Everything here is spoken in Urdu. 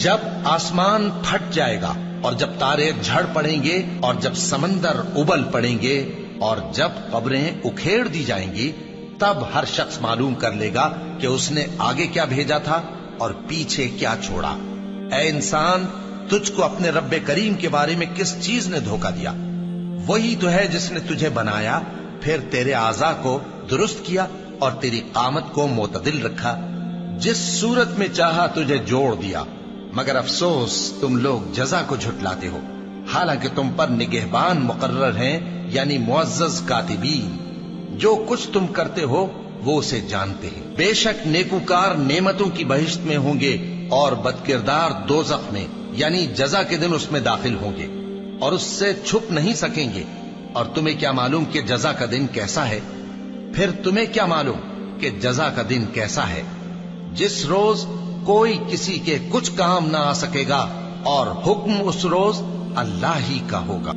جب آسمان پھٹ جائے گا اور جب تارے جھڑ پڑیں گے اور جب سمندر ابل پڑیں گے اور جب قبریں اکھیڑ دی جائیں گی، تب ہر شخص معلوم کر لے گا کہ اس نے آگے کیا بھیجا تھا اور پیچھے کیا چھوڑا۔ اے انسان، تجھ کو اپنے رب کریم کے بارے میں کس چیز نے دھوکہ دیا؟ وہی تو ہے جس نے تجھے بنایا، پھر تیرے اعضاء کو درست کیا اور تیری قامت کو معتدل رکھا، جس صورت میں چاہا تجھے جوڑ دیا۔ مگر افسوس تم لوگ جزا کو جھٹلاتے ہو، حالانکہ تم پر نگہبان مقرر ہیں، یعنی معزز کاتبین۔ جو کچھ تم کرتے ہو وہ اسے جانتے ہیں۔ بے شک نیکوکار نعمتوں کی بہشت میں ہوں گے اور بدکردار دوزخ میں، یعنی جزا کے دن اس میں داخل ہوں گے اور اس سے چھپ نہیں سکیں گے۔ اور تمہیں کیا معلوم کہ جزا کا دن کیسا ہے؟ پھر تمہیں کیا معلوم کہ جزا کا دن کیسا ہے؟ جس روز کوئی کسی کے کچھ کام نہ آ سکے گا اور حکم اس روز اللہ ہی کا ہوگا۔